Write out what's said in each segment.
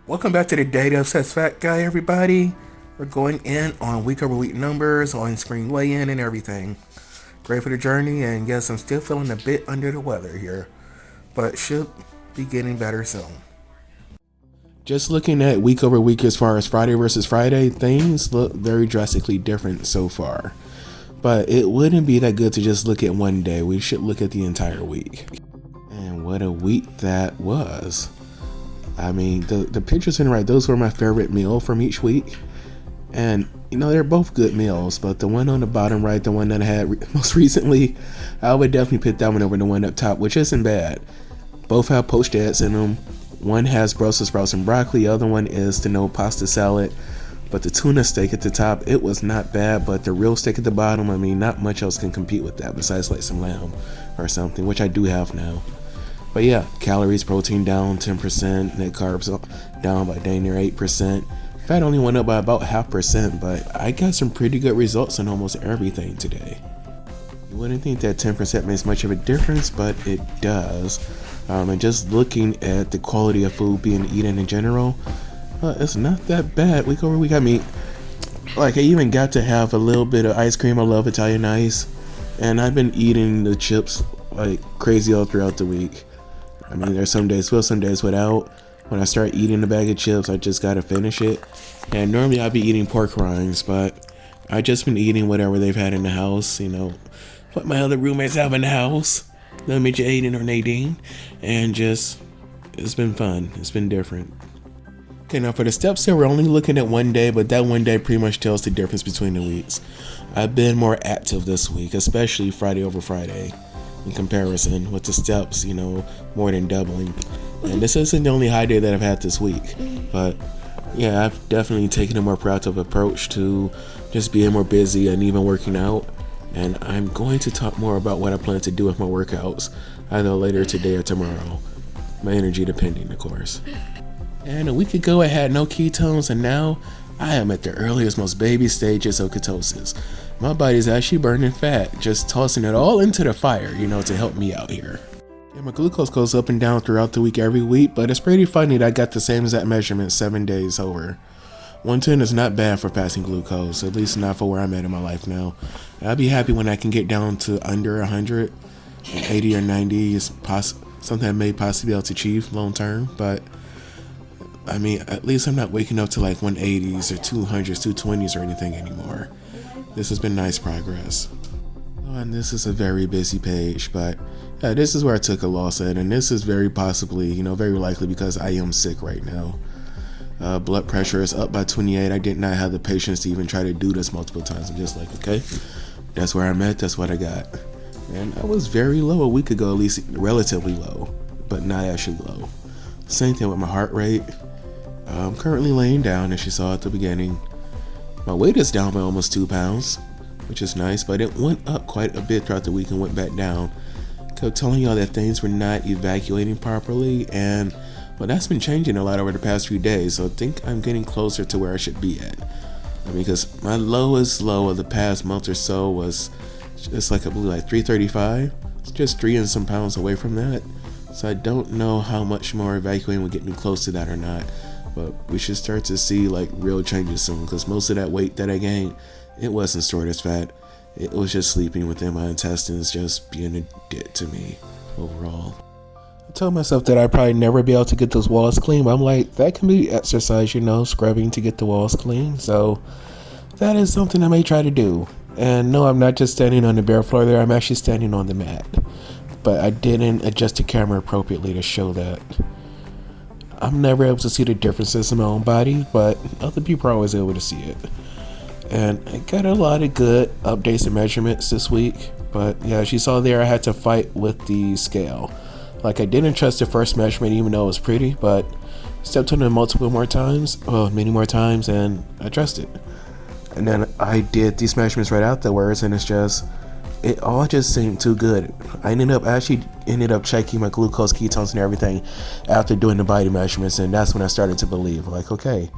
Welcome back to the Data Obsessed Fat Guy, everybody. We're going in on week-over-week numbers, on-screen weigh-in, and everything. Great for the journey, and yes, I'm still feeling a bit under the weather here, but should be getting better soon. Just looking at week over week as far as Friday versus Friday, things look very drastically different so far. But it wouldn't be that good to just look at one day. We should look at the entire week. And what a week that was. I mean, the pictures in the right, those were my favorite meal from each week. And, they're both good meals, but the one on the bottom right, the one that I had most recently, I would definitely pick that one over the one up top, which isn't bad. Both have poached eggs in them. One has Brussels sprouts and broccoli, the other one is the no pasta salad. But the tuna steak at the top, it was not bad, but the real steak at the bottom, I mean, not much else can compete with that besides like some lamb or something, which I do have now. But yeah, calories, protein down 10%, net carbs down by dang near 8%. Fat only went up by about 0.5%, but I got some pretty good results on almost everything today. You wouldn't think that 10% makes much of a difference, but it does. And just looking at the quality of food being eaten in general, it's not that bad week over week. I mean, like I even got to have a little bit of ice cream. I love Italian ice, and I've been eating the chips like crazy all throughout the week. I mean, there's some days with, some days without. When I start eating a bag of chips, I just gotta finish it. And normally I'd be eating pork rinds, but I just been eating whatever they've had in the house, what my other roommates have in the house. No Midget Aiden or Nadine. And just, it's been fun. It's been different. Okay, now for the steps here, we're only looking at one day, but that one day pretty much tells the difference between the weeks. I've been more active this week, especially Friday over Friday. In comparison with the steps, more than doubling. And this isn't the only high day that I've had this week, but yeah, I've definitely taken a more proactive approach to just being more busy and even working out. And I'm going to talk more about what I plan to do with my workouts either later today or tomorrow, my energy depending, of course. And a week ago I had no ketones, and now I am at the earliest, most baby stages of ketosis. My body's actually burning fat, just tossing it all into the fire, to help me out here. Yeah, my glucose goes up and down throughout the week every week, but it's pretty funny that I got the same exact measurement 7 days over. 110 is not bad for fasting glucose, at least not for where I'm at in my life now. I'll be happy when I can get down to under 100, and 80 or 90 is something I may possibly be able to achieve long term, but I mean, at least I'm not waking up to like 180s or 200s, 220s or anything anymore. This has been nice progress. Oh, and this is a very busy page, but this is where I took a loss at, and this is very possibly, very likely because I am sick right now. Blood pressure is up by 28. I did not have the patience to even try to do this multiple times. I'm just like, okay, that's where I'm at, that's what I got. And I was very low a week ago, at least relatively low, but not actually low. Same thing with my heart rate. I'm currently laying down, as you saw at the beginning. My weight is down by almost 2 pounds, which is nice, but it went up quite a bit throughout the week and went back down. Kept telling y'all that things were not evacuating properly, and that's been changing a lot over the past few days, so I think I'm getting closer to where I should be at. I mean, because my lowest low of the past month or so was just like, I believe, like 335. It's just 3 and some pounds away from that, so I don't know how much more evacuating will get me close to that or not. But we should start to see like real changes soon, because most of that weight that I gained, it wasn't stored as fat. It was just sleeping within my intestines, just being a debt to me overall. I told myself that I'd probably never be able to get those walls clean, but I'm like, that can be exercise, scrubbing to get the walls clean. So that is something I may try to do. And no, I'm not just standing on the bare floor there, I'm actually standing on the mat. But I didn't adjust the camera appropriately to show that. I'm never able to see the differences in my own body, but other people are always able to see it. And I got a lot of good updates and measurements this week, but yeah, as you saw there, I had to fight with the scale. Like, I didn't trust the first measurement even though it was pretty, but stepped on it many more times, and I trusted. And then I did these measurements right afterwards, and it all just seemed too good. I ended up checking my glucose, ketones, and everything after doing the body measurements, and that's when I started to believe, like, okay,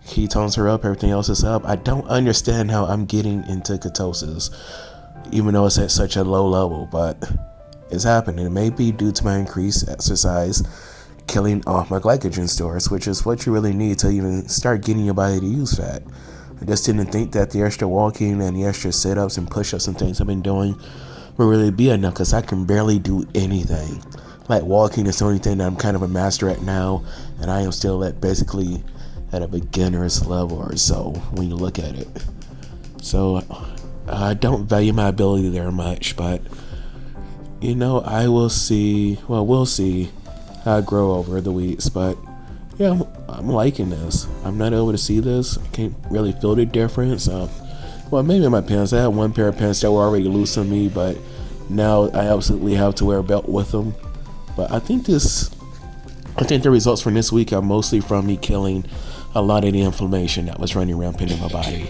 ketones are up, everything else is up. I don't understand how I'm getting into ketosis, even though it's at such a low level, but it's happening. It may be due to my increased exercise, killing off my glycogen stores, which is what you really need to even start getting your body to use fat. I just didn't think that the extra walking and the extra sit-ups and push-ups and things I've been doing will really be enough, because I can barely do anything. Like walking is the only thing that I'm kind of a master at now, and I am still basically at a beginner's level or so when you look at it. So I don't value my ability there much, but I will see. Well, we'll see how I grow over the weeks, but yeah, I'm liking this. I'm not able to see this. I can't really feel the difference. Well, maybe my pants. I had one pair of pants that were already loose on me, but now I absolutely have to wear a belt with them. But I think the results from this week are mostly from me killing a lot of the inflammation that was running rampant in my body.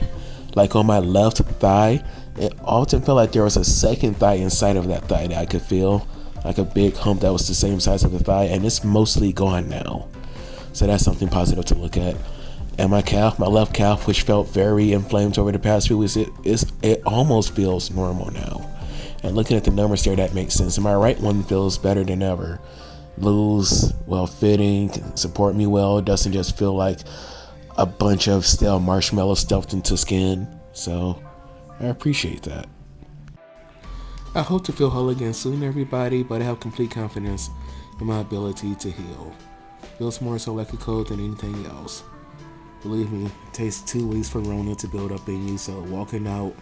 Like on my left thigh, it often felt like there was a second thigh inside of that thigh that I could feel, like a big hump that was the same size of the thigh, and it's mostly gone now. So that's something positive to look at. And my left calf, which felt very inflamed over the past few weeks, it almost feels normal now. And looking at the numbers there, that makes sense. And my right one feels better than ever. Loose, well fitting, can support me well. It doesn't just feel like a bunch of stale marshmallows stuffed into skin. So I appreciate that. I hope to feel whole again soon, everybody, but I have complete confidence in my ability to heal. Feels more so like a cold than anything else. Believe me, it takes 2 weeks for Rona to build up in you, so walking out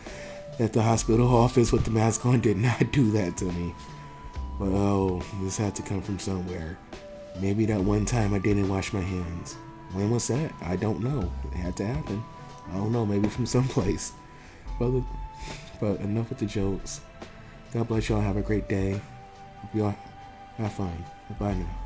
at the hospital office with the mask on did not do that to me. But this had to come from somewhere. Maybe that one time I didn't wash my hands. When was that? I don't know. It had to happen. I don't know, maybe from someplace. But enough with the jokes. God bless y'all. Have a great day. Hope y'all have fun. Bye now.